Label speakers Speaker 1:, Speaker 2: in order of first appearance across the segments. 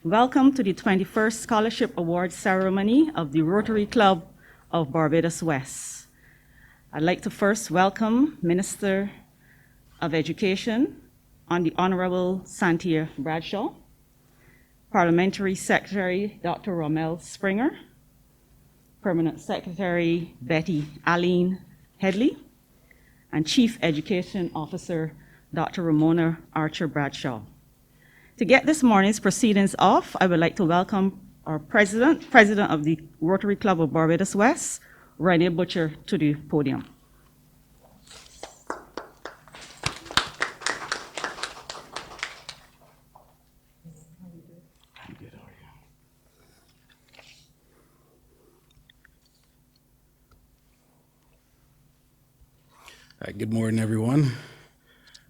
Speaker 1: Welcome to the 21st Scholarship Award ceremony of the Rotary Club of Barbados West. I'd like to first welcome Minister of Education, the Honorable Cynthia Bradshaw, Parliamentary Secretary Dr. Rommel Springer, Permanent Secretary Betty Aline Headley, and Chief Education Officer Dr. Ramona Archer Bradshaw. To get this morning's proceedings off, I would like to welcome our President of the Rotary Club of Barbados West, Renee Butcher, to the podium.
Speaker 2: Good morning, everyone.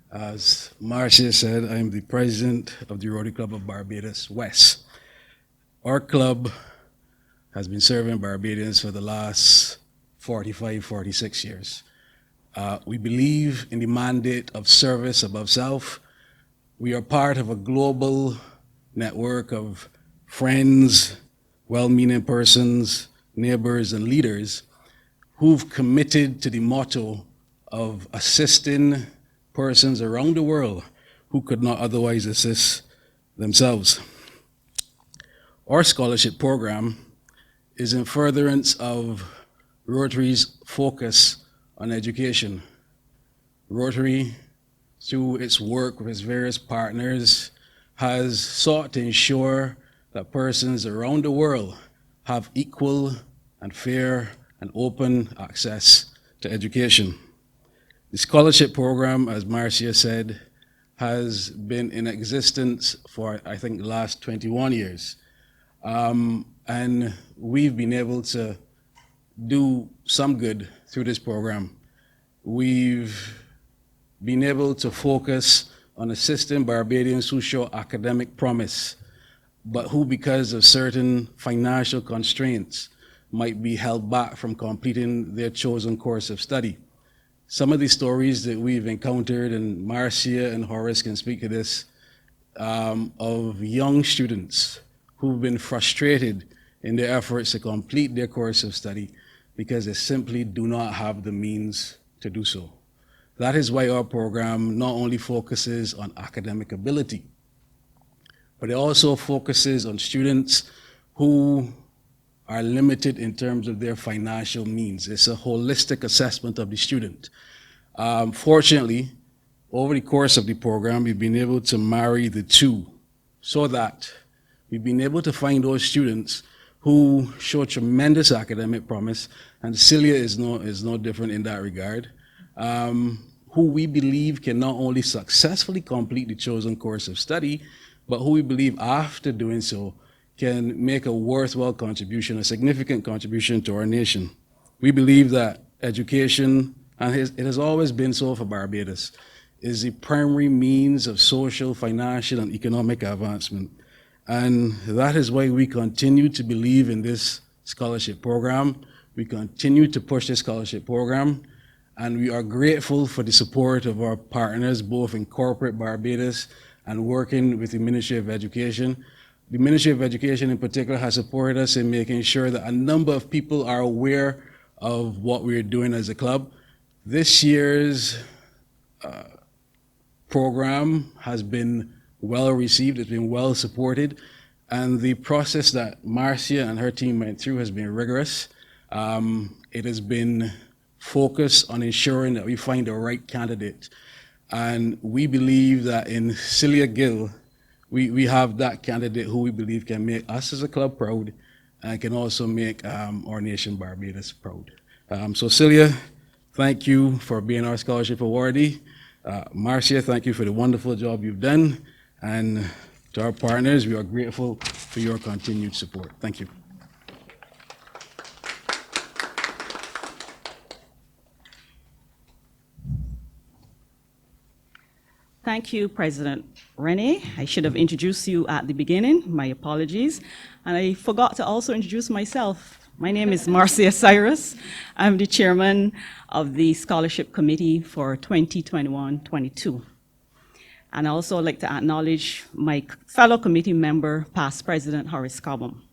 Speaker 2: As Marcia said, I am the president of the Rotary Club of Barbados West. Our club has been serving Barbadians for the last 45, 46 years. We believe in the mandate of service above self. We are part of a global network of friends, well-meaning persons, neighbors, and leaders who've committed to the motto of assisting persons around the world who could not otherwise assist themselves. Our scholarship program is in furtherance of Rotary's focus on education. Rotary, through its work with its various partners, has sought to ensure that persons around the world have equal and fair and open access to education. The scholarship program, as Marcia said, has been in existence for, I think, the last 21 years. And we've been able to do some good through this program. We've been able to focus on assisting Barbadians who show academic promise, but who, because of certain financial constraints, might be held back from completing their chosen course of study. Some of the stories that we've encountered, and Marcia and Horace can speak to this, of young students who've been frustrated in their efforts to complete their course of study because they simply do not have the means to do so. That is why our program not only focuses on academic ability, but it also focuses on students who are limited in terms of their financial means. It's a holistic assessment of the student. Fortunately, over the course of the program, we've been able to marry the two so that we've been able to find those students who show tremendous academic promise, and Celia is no different in that regard, who we believe can not only successfully complete the chosen course of study, but who we believe after doing so can make a worthwhile contribution, a significant contribution to our nation. We believe that education, and it has always been so for Barbados, is the primary means of social, financial, and economic advancement. And that is why we continue to believe in this scholarship program. We continue to push this scholarship program, and we are grateful for the support of our partners, both in corporate Barbados and working with the Ministry of Education. The Ministry of Education in particular has supported us in making sure that a number of people are aware of what we're doing as a club. This year's program has been well received, it's been well supported, and the process that Marcia and her team went through has been rigorous. It has been focused on ensuring that we find the right candidate. And we believe that in Celia Gill, we have that candidate who we believe can make us as a club proud and can also make our nation, Barbados, proud. So Celia, thank you for being our scholarship awardee. Marcia, thank you for the wonderful job you've done. And to our partners, we are grateful for your continued support. Thank you.
Speaker 1: Thank you, President Renee. I should have introduced you at the beginning. My apologies. And I forgot to also introduce myself. My name is Marcia Cyrus. I'm the chairman of the Scholarship Committee for 2021-22. And I also like to acknowledge my fellow committee member, past President Horace Cobham.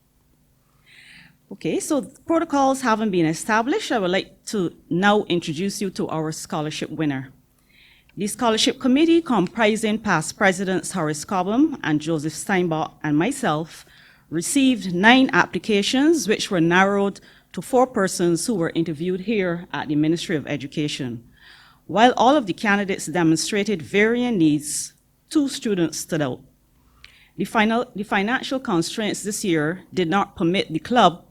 Speaker 1: Okay, so protocols having been established, I would like to now introduce you to our scholarship winner. The scholarship committee, comprising past presidents Horace Cobham and Joseph Steinbach and myself, received 9 applications, which were narrowed to 4 persons who were interviewed here at the Ministry of Education. While all of the candidates demonstrated varying needs, 2 students stood out. The financial constraints this year did not permit the club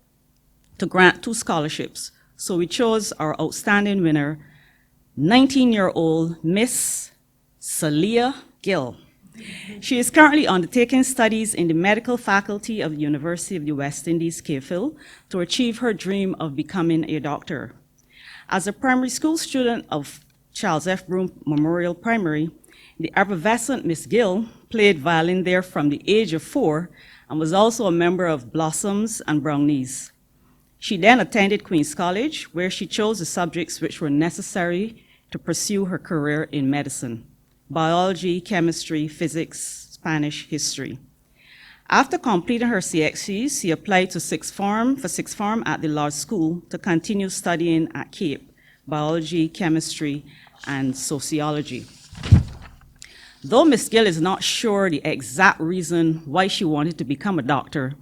Speaker 1: to grant 2 scholarships, so we chose our outstanding winner, 19-year-old Miss Celia Gill. She is currently undertaking studies in the medical faculty of the University of the West Indies, Cayfield, to achieve her dream of becoming a doctor. As a primary school student of Charles F. Broome Memorial Primary, the effervescent Miss Gill played violin there from the age of 4 and was also a member of Blossoms and Brownies. She then attended Queen's College, where she chose the subjects which were necessary to pursue her career in medicine: biology, chemistry, physics, Spanish, history. After completing her CXCs, she applied to sixth form at the Lodge School to continue studying at Cape, biology, chemistry, and sociology. Though Miss Gill is not sure the exact reason why she wanted to become a doctor,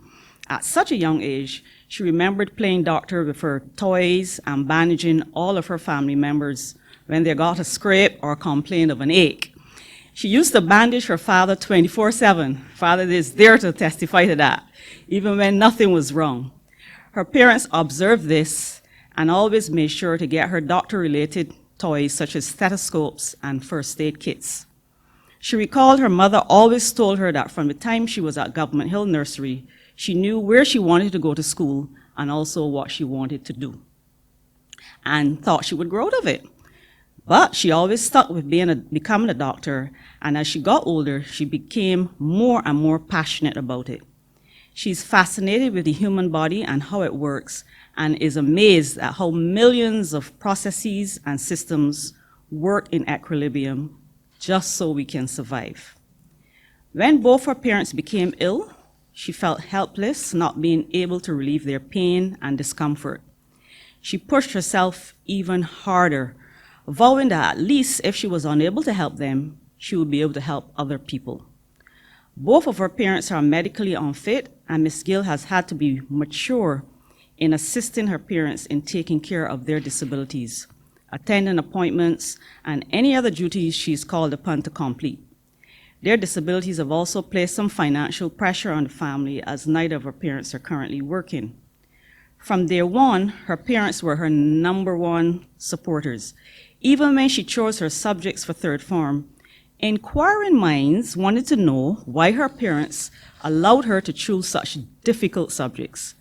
Speaker 1: at such a young age, she remembered playing doctor with her toys and bandaging all of her family members when they got a scrape or complained of an ache. She used to bandage her father 24/7. Father is there to testify to that, even when nothing was wrong. Her parents observed this and always made sure to get her doctor-related toys such as stethoscopes and first aid kits. She recalled her mother always told her that from the time she was at Government Hill Nursery, she knew where she wanted to go to school and also what she wanted to do, and thought she would grow out of it. But she always stuck with becoming a doctor, and as she got older, she became more and more passionate about it. She's fascinated with the human body and how it works, and is amazed at how millions of processes and systems work in equilibrium just so we can survive. When both her parents became ill, she felt helpless, not being able to relieve their pain and discomfort. She pushed herself even harder, vowing that at least if she was unable to help them, she would be able to help other people. Both of her parents are medically unfit, and Miss Gill has had to be mature in assisting her parents in taking care of their disabilities, attending appointments, and any other duties she's called upon to complete. Their disabilities have also placed some financial pressure on the family, as neither of her parents are currently working. From day one, her parents were her #1 supporters. Even when she chose her subjects for third form, inquiring minds wanted to know why her parents allowed her to choose such difficult subjects.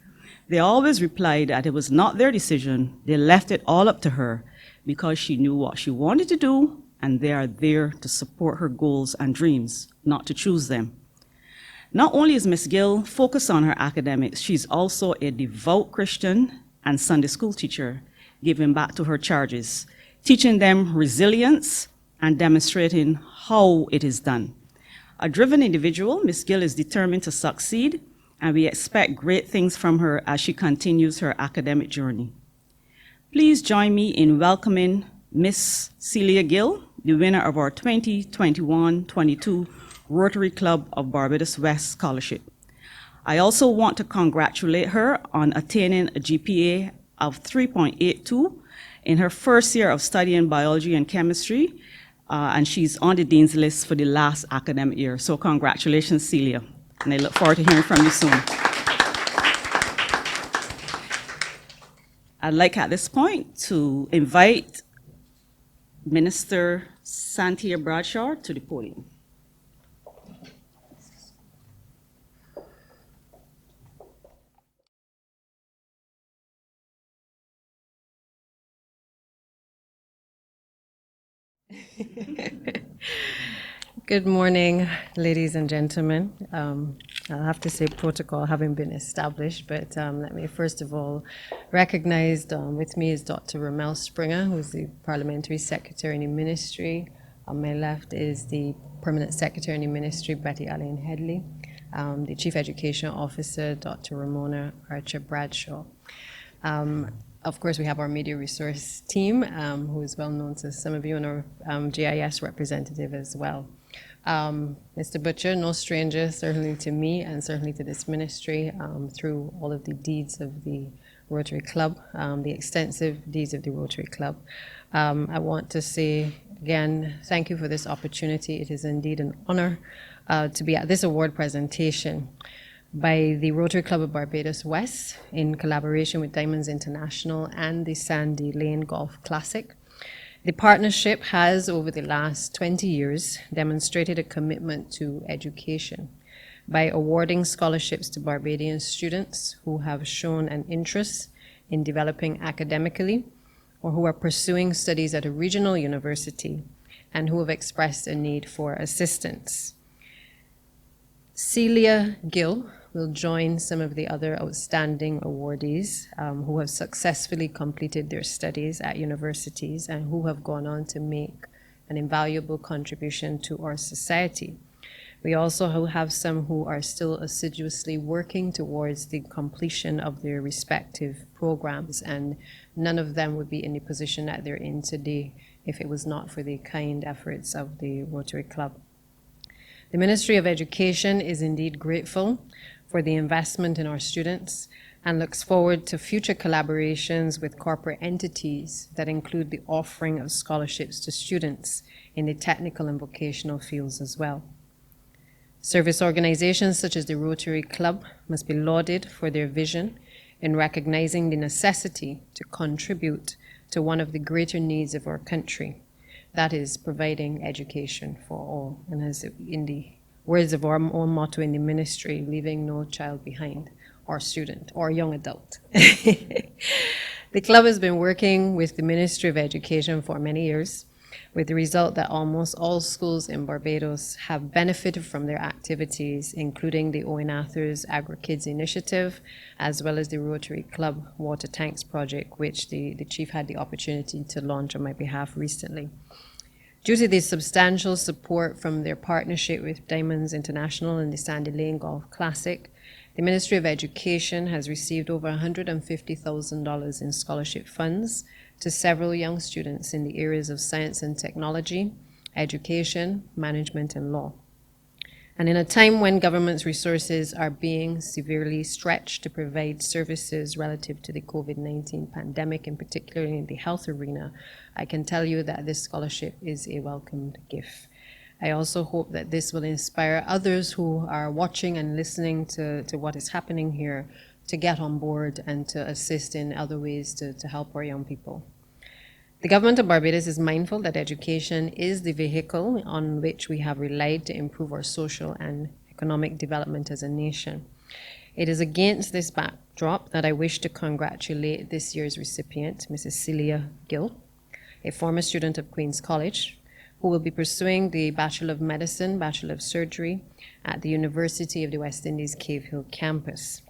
Speaker 1: They always replied that it was not their decision, they left it all up to her because she knew what she wanted to do, and they are there to support her goals and dreams, not to choose them. Not only is Miss Gill focused on her academics, she's also a devout Christian and Sunday school teacher, giving back to her charges, teaching them resilience and demonstrating how it is done. A driven individual, Miss Gill is determined to succeed, and we expect great things from her as she continues her academic journey. Please join me in welcoming Miss Celia Gill, the winner of our 2021-22 Rotary Club of Barbados West Scholarship. I also want to congratulate her on attaining a GPA of 3.82 in her first year of studying biology and chemistry, and she's on the Dean's List for the last academic year. So congratulations, Celia, and I look forward to hearing from you soon. I'd like at this point to invite Minister Santia Bradshaw to the podium.
Speaker 3: Good morning, ladies and gentlemen. I'll have to say protocol having been established, but let me first of all recognize with me is Dr. Ramel Springer, who's the Parliamentary Secretary in the Ministry, On my left is the Permanent Secretary in the Ministry, Betty Allen Headley, the Chief Education Officer, Dr. Ramona Archer Bradshaw. Of course, we have our media resource team, who is well known to some of you, and our GIS representative as well. Mr. Butcher, no stranger certainly to me and certainly to this ministry, through all of the deeds of the Rotary Club, the extensive deeds of the Rotary Club. I want to say again, thank you for this opportunity. It is indeed an honor to be at this award presentation by the Rotary Club of Barbados West in collaboration with Diamonds International and the Sandy Lane Golf Classic. The partnership has, over the last 20 years, demonstrated a commitment to education by awarding scholarships to Barbadian students who have shown an interest in developing academically or who are pursuing studies at a regional university and who have expressed a need for assistance. Celia Gill will join some of the other outstanding awardees who have successfully completed their studies at universities and who have gone on to make an invaluable contribution to our society. We also have some who are still assiduously working towards the completion of their respective programs, and none of them would be in the position that they're in today if it was not for the kind efforts of the Rotary Club. The Ministry of Education is indeed grateful for the investment in our students and looks forward to future collaborations with corporate entities that include the offering of scholarships to students in the technical and vocational fields as well. Service organizations such as the Rotary Club must be lauded for their vision in recognizing the necessity to contribute to one of the greater needs of our country, that is providing education for all. And as in the words of our own motto in the ministry, leaving no child behind, or student, or young adult. The club has been working with the Ministry of Education for many years, with the result that almost all schools in Barbados have benefited from their activities, including the Owen Arthur's Agri-Kids Initiative, as well as the Rotary Club Water Tanks Project, which the Chief had the opportunity to launch on my behalf recently. Due to the substantial support from their partnership with Diamonds International and the Sandy Lane Golf Classic, the Ministry of Education has received over $150,000 in scholarship funds to several young students in the areas of science and technology, education, management, and law. And in a time when government's resources are being severely stretched to provide services relative to the COVID-19 pandemic, and particularly in the health arena, I can tell you that this scholarship is a welcomed gift. I also hope that this will inspire others who are watching and listening to what is happening here to get on board and to assist in other ways to help our young people. The government of Barbados is mindful that education is the vehicle on which we have relied to improve our social and economic development as a nation. It is against this backdrop that I wish to congratulate this year's recipient, Mrs. Celia Gill, a former student of Queen's College, who will be pursuing the Bachelor of Medicine, Bachelor of Surgery at the University of the West Indies Cave Hill campus.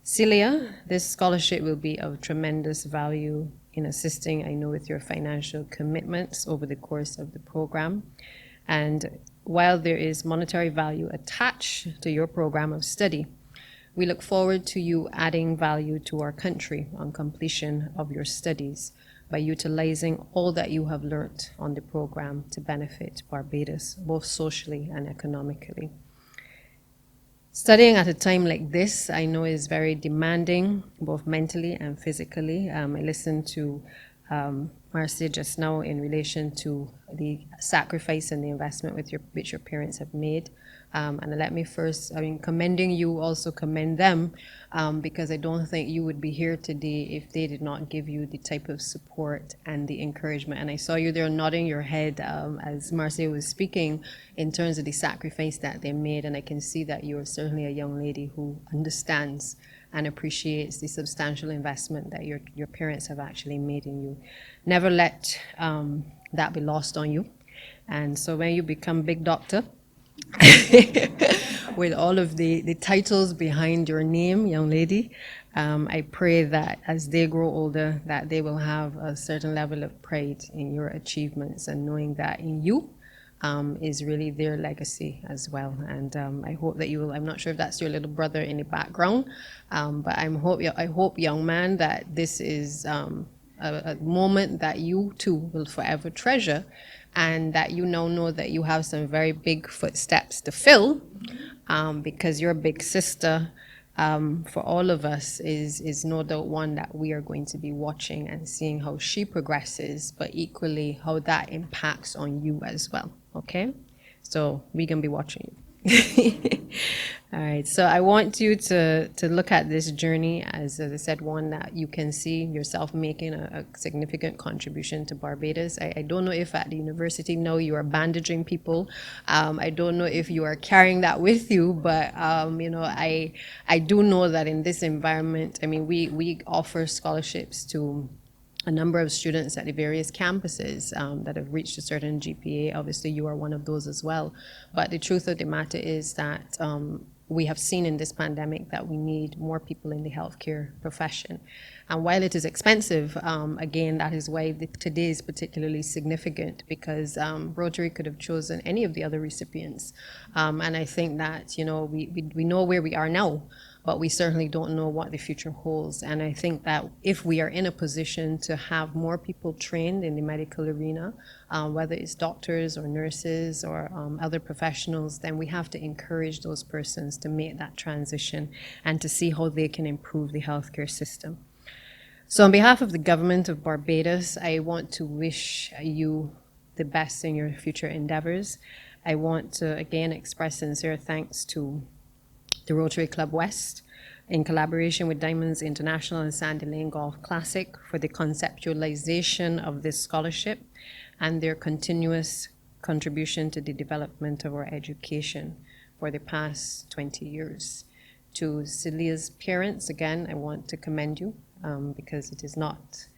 Speaker 3: Celia, this scholarship will be of tremendous value in assisting, I know, with your financial commitments over the course of the program. And while there is monetary value attached to your program of study, we look forward to you adding value to our country on completion of your studies by utilizing all that you have learnt on the program to benefit Barbados, both socially and economically. Studying at a time like this, I know, is very demanding, both mentally and physically. I listened to Marcia just now in relation to the sacrifice and the investment which your parents have made. And let me first, commending you, also commend them, because I don't think you would be here today if they did not give you the type of support and the encouragement. And I saw you there nodding your head as Marcia was speaking in terms of the sacrifice that they made. And I can see that you are certainly a young lady who understands and appreciates the substantial investment that your parents have actually made in you. Never let that be lost on you. And so when you become big doctor, with all of the titles behind your name, young lady, I pray that as they grow older, that they will have a certain level of pride in your achievements and knowing that in you is really their legacy as well. And I hope that you will, I'm not sure if that's your little brother in the background, but I hope, young man, that this is a moment that you too will forever treasure, and that you now know that you have some very big footsteps to fill, because your big sister, for all of us, is no doubt one that we are going to be watching and seeing how she progresses, but equally how that impacts on you as well. Okay, so we're gonna be watching you. All right, so I want you to look at this journey as I said, one that you can see yourself making a significant contribution to Barbados. I don't know if at the university now you are bandaging people. I don't know if you are carrying that with you, but you know, I do know that in this environment, I mean, we offer scholarships to a number of students at the various campuses that have reached a certain GPA. Obviously, you are one of those as well. But the truth of the matter is that we have seen in this pandemic that we need more people in the healthcare profession. And while it is expensive, again, that is why today is particularly significant, because Rotary could have chosen any of the other recipients. And I think that, you know, we know where we are now, but we certainly don't know what the future holds. And I think that if we are in a position to have more people trained in the medical arena, whether it's doctors or nurses or other professionals, then we have to encourage those persons to make that transition and to see how they can improve the healthcare system. So on behalf of the government of Barbados, I want to wish you the best in your future endeavors. I want to again express sincere thanks to the Rotary Club West, in collaboration with Diamonds International and Sandy Lane Golf Classic, for the conceptualization of this scholarship and their continuous contribution to the development of our education for the past 20 years. To Celia's parents, again, I want to commend you, because it is not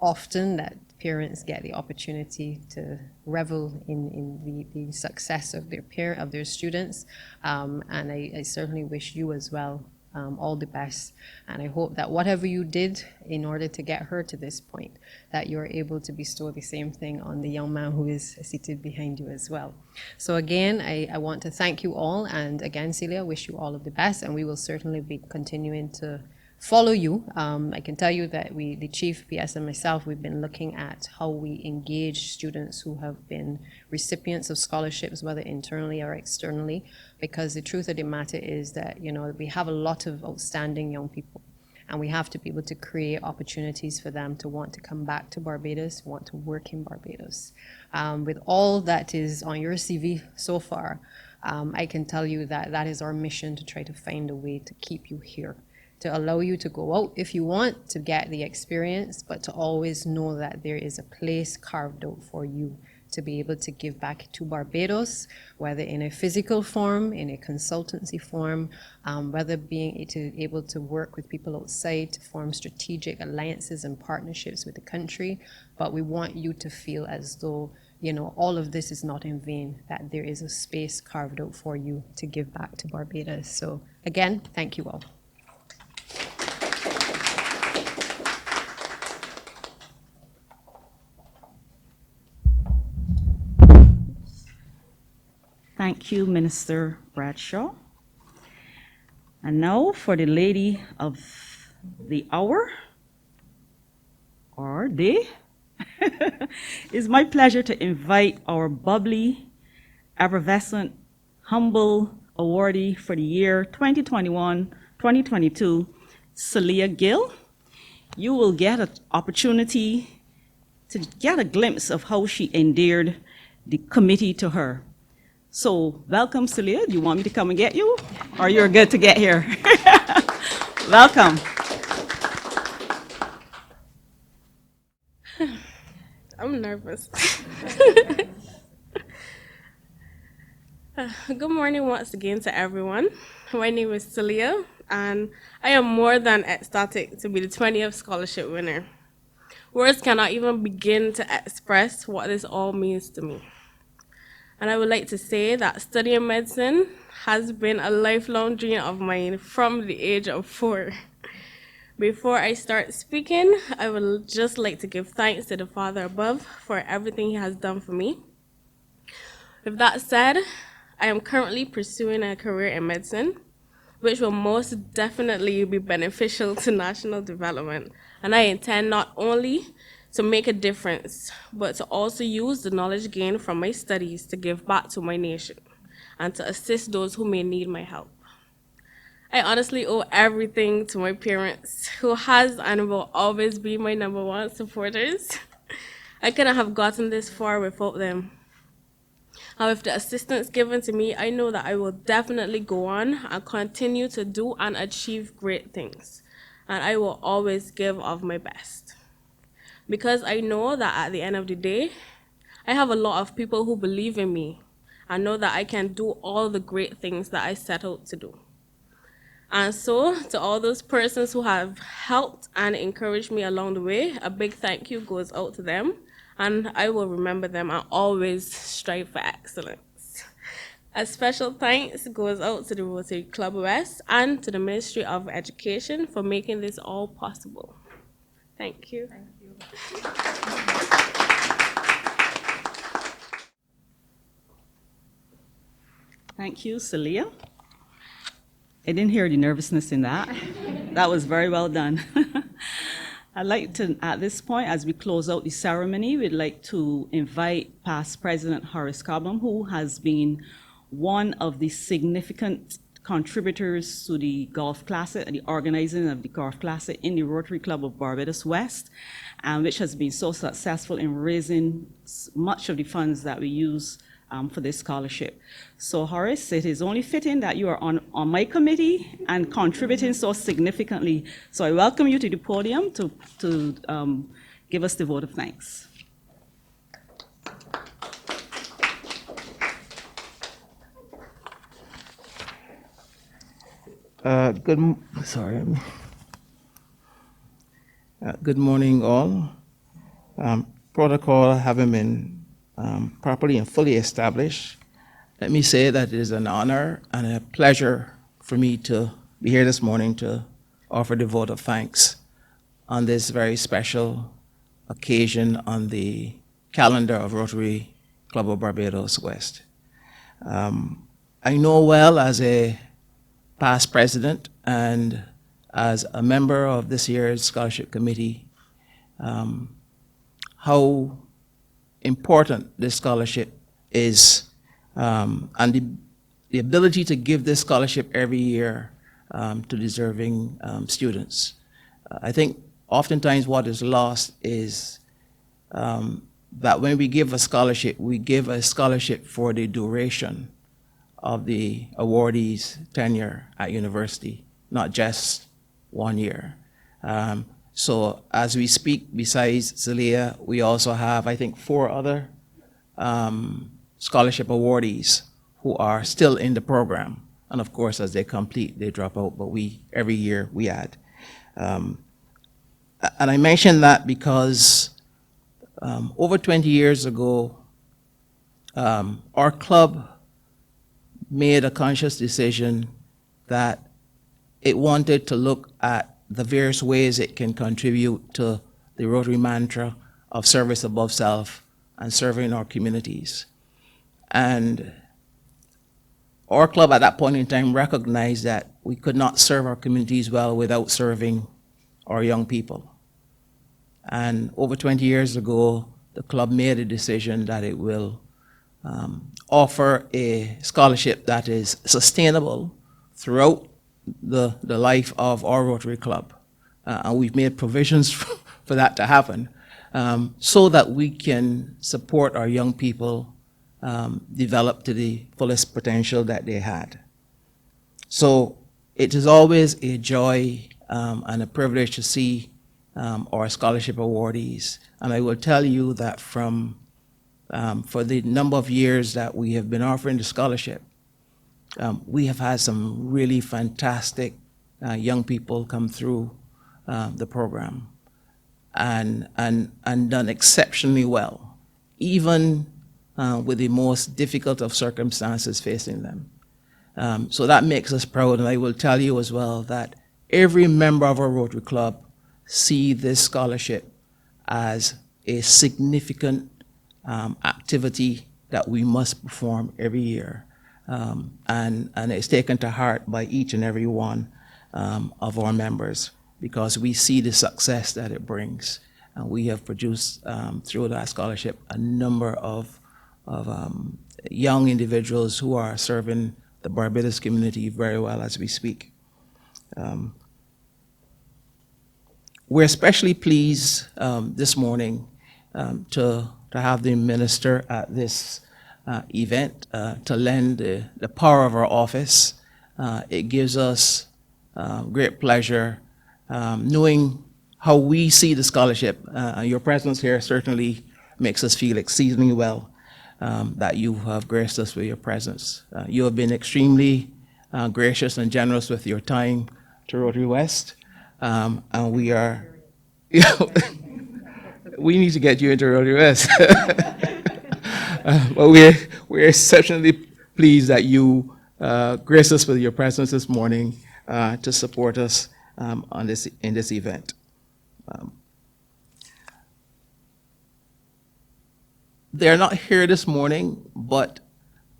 Speaker 3: often that parents get the opportunity to revel in the success of their students, and I certainly wish you as well all the best, and I hope that whatever you did in order to get her to this point, that you're able to bestow the same thing on the young man who is seated behind you as well. So again, I want to thank you all, and again, Celia, wish you all of the best, and we will certainly be continuing to follow you. I can tell you that the Chief, PS, and myself, we've been looking at how we engage students who have been recipients of scholarships, whether internally or externally, because the truth of the matter is that, you know, we have a lot of outstanding young people, and we have to be able to create opportunities for them to want to come back to Barbados, want to work in Barbados. With all that is on your CV so far, I can tell you that that is our mission, to try to find a way to keep you here, to allow you to go out if you want to get the experience, but to always know that there is a place carved out for you to be able to give back to Barbados, whether in a physical form, in a consultancy form, whether being able to work with people outside to form strategic alliances and partnerships with the country. But we want you to feel as though, you know, all of this is not in vain, that there is a space carved out for you to give back to Barbados. So again, thank you all.
Speaker 1: Thank you, Minister Bradshaw. And now for the lady of the hour or day. It's my pleasure to invite our bubbly, effervescent, humble awardee for the year 2021-2022, Celia Gill. You will get an opportunity to get a glimpse of how she endeared the committee to her. So welcome, Celia. Do you want me to come and get you? Or you're good to get here? Welcome.
Speaker 4: I'm nervous. Good morning once again to everyone. My name is Celia, and I am more than ecstatic to be the 20th scholarship winner. Words cannot even begin to express what this all means to me. And I would like to say that studying medicine has been a lifelong dream of mine from the age of 4. Before I start speaking, I would just like to give thanks to the Father above for everything He has done for me. With that said, I am currently pursuing a career in medicine, which will most definitely be beneficial to national development. And I intend not only to make a difference, but to also use the knowledge gained from my studies to give back to my nation and to assist those who may need my help. I honestly owe everything to my parents, who has and will always be my #1 supporters. I couldn't have gotten this far without them. And with the assistance given to me, I know that I will definitely go on and continue to do and achieve great things. And I will always give of my best. Because I know that at the end of the day, I have a lot of people who believe in me and know that I can do all the great things that I set out to do. And so, to all those persons who have helped and encouraged me along the way, a big thank you goes out to them, and I will remember them and always strive for excellence. A special thanks goes out to the Rotary Club West and to the Ministry of Education for making this all possible. Thank you. Thank you.
Speaker 1: Thank you, Celia. I didn't hear the nervousness in that. That was very well done. I'd like to, at this point, as we close out the ceremony, we'd like to invite past President Horace Cobham, who has been one of the significant contributors to the Golf Classic, the organizing of the Golf Classic in the Rotary Club of Barbados West, which has been so successful in raising much of the funds that we use for this scholarship. So Horace, it is only fitting that you are on my committee and contributing so significantly. So I welcome you to the podium to give us the vote of thanks.
Speaker 5: Good morning, all. Protocol having been properly and fully established, let me say that it is an honor and a pleasure for me to be here this morning to offer the vote of thanks on this very special occasion on the calendar of Rotary Club of Barbados West. I know well as a past president and as a member of this year's scholarship committee how important this scholarship is, and the ability to give this scholarship every year to deserving students. I think oftentimes what is lost is that when we give a scholarship for the duration of the awardee's tenure at university, not just 1 year. So as we speak, besides Celia, we also have, I think, 4 other scholarship awardees who are still in the program. And of course, as they complete, they drop out, but every year we add. And I mention that because over 20 years ago, our club made a conscious decision that it wanted to look at the various ways it can contribute to the Rotary mantra of service above self and serving our communities. And our club at that point in time recognized that we could not serve our communities well without serving our young people. And over 20 years ago, the club made a decision that it will offer a scholarship that is sustainable throughout the life of our Rotary Club. And we've made provisions for that to happen so that we can support our young people develop to the fullest potential that they had. So it is always a joy and a privilege to see our scholarship awardees. And I will tell you that for the number of years that we have been offering the scholarship, we have had some really fantastic young people come through the program and done exceptionally well, even with the most difficult of circumstances facing them. So that makes us proud, and I will tell you as well that every member of our Rotary Club see this scholarship as a significant activity that we must perform every year. And it's taken to heart by each and every one of our members, because we see the success that it brings. And we have produced, through that scholarship, a number of young individuals who are serving the Barbados community very well as we speak. We're especially pleased this morning to have the minister at this event to lend the power of our office. It gives us great pleasure knowing how we see the scholarship. Your presence here certainly makes us feel exceedingly well that you have graced us with your presence. You have been extremely gracious and generous with your time to Rotary West, and we are, we need to get you into Rotary West. But we're exceptionally pleased that you graced us with your presence this morning to support us in this event. They're not here this morning, but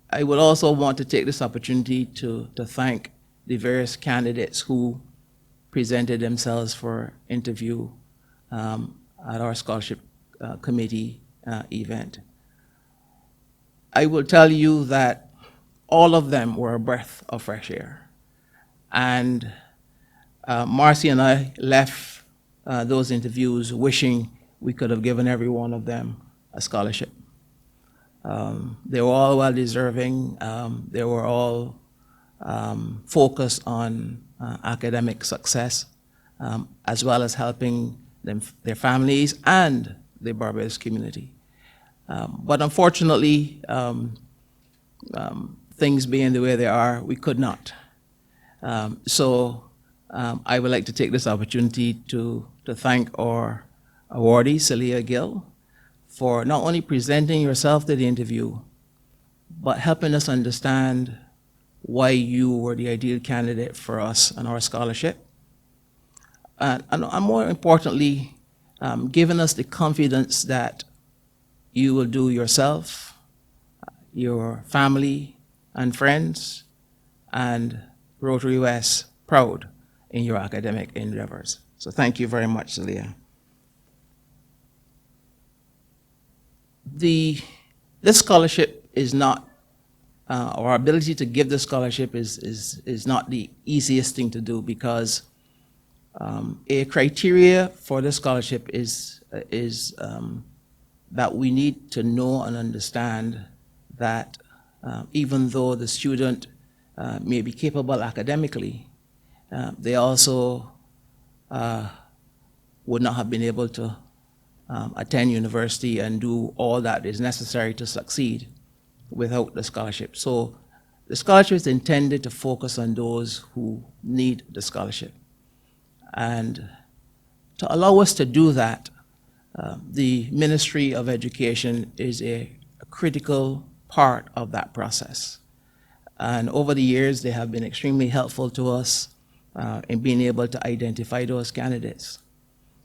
Speaker 5: I would also want to take this opportunity to thank the various candidates who presented themselves for interview at our scholarship committee event. I will tell you that all of them were a breath of fresh air. And Marcy and I left those interviews wishing we could have given every one of them a scholarship. They were all well-deserving. They were all focused on academic success, as well as helping them, their families and the Barbados community. But unfortunately, things being the way they are, we could not. So I would like to take this opportunity to thank our awardee, Celia Gill, for not only presenting yourself to the interview, but helping us understand why you were the ideal candidate for us and our scholarship. And more importantly, giving us the confidence that you will do yourself, your family and friends, and Rotary West proud in your academic endeavors. So thank you very much, Celia. This scholarship is not, our ability to give the scholarship is not the easiest thing to do, because a criteria for the scholarship is that we need to know and understand that even though the student may be capable academically, they also would not have been able to attend university and do all that is necessary to succeed without the scholarship. So the scholarship is intended to focus on those who need the scholarship. And to allow us to do that, the Ministry of Education is a critical part of that process. And over the years, they have been extremely helpful to us in being able to identify those candidates.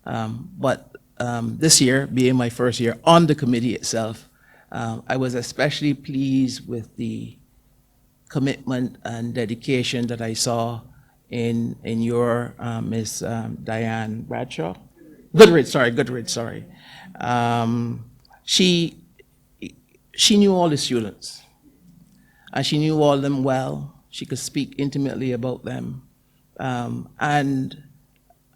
Speaker 5: But this year, being my first year on the committee itself, I was especially pleased with the commitment and dedication that I saw in your Miss Diane Bradshaw? Goodrich, sorry. She knew all the students, and she knew all of them well. She could speak intimately about them. And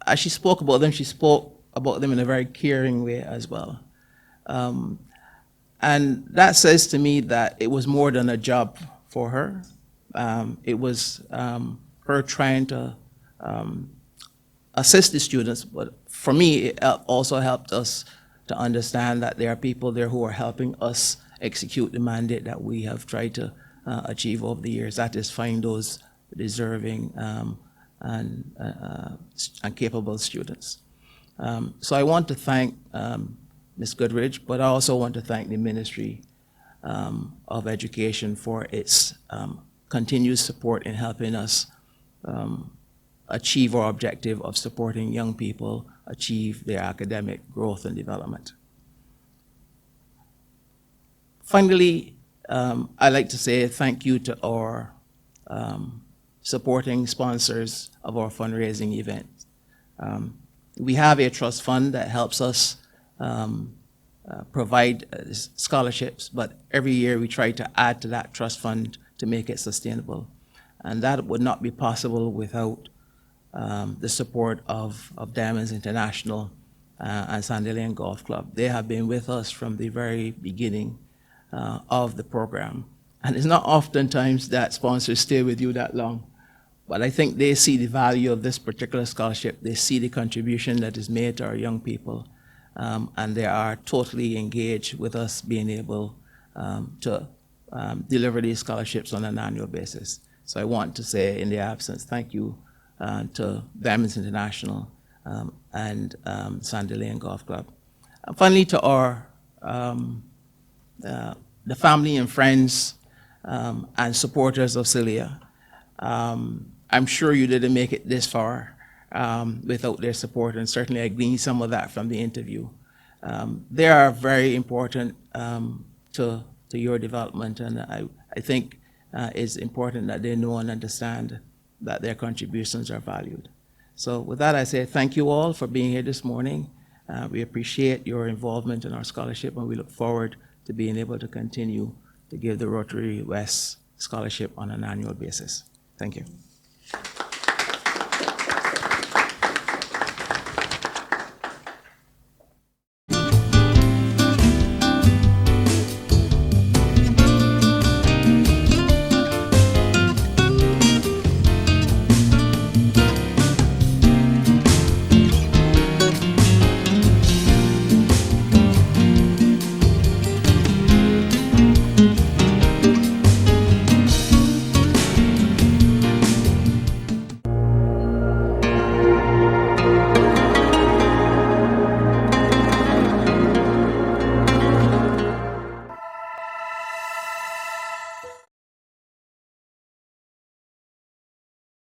Speaker 5: as she spoke about them, she spoke about them in a very caring way as well. And that says to me that it was more than a job for her. It was her trying to assist the students, but for me, it also helped us to understand that there are people there who are helping us execute the mandate that we have tried to achieve over the years. That is, find those deserving and capable students. So I want to thank Ms. Goodrich, but I also want to thank the Ministry of Education for its continued support in helping us achieve our objective of supporting young people achieve their academic growth and development. Finally, I'd like to say thank you to our supporting sponsors of our fundraising event. We have a trust fund that helps us provide scholarships, but every year we try to add to that trust fund to make it sustainable. And that would not be possible without the support of Diamonds International and Sandallian Golf Club. They have been with us from the very beginning of the program. And it's not oftentimes that sponsors stay with you that long, but I think they see the value of this particular scholarship. They see the contribution that is made to our young people, and they are totally engaged with us being able to deliver these scholarships on an annual basis. So I want to say, in their absence, thank you to Diamonds International and Sandallian Golf Club. And finally, to our the family and friends and supporters of Celia. I'm sure you didn't make it this far without their support, and certainly I gleaned some of that from the interview. They are very important to your development, and I think it's important that they know and understand that their contributions are valued. So with that, I say thank you all for being here this morning. We appreciate your involvement in our scholarship, and we look forward to being able to continue to give the Rotary West Scholarship on an annual basis. Thank you.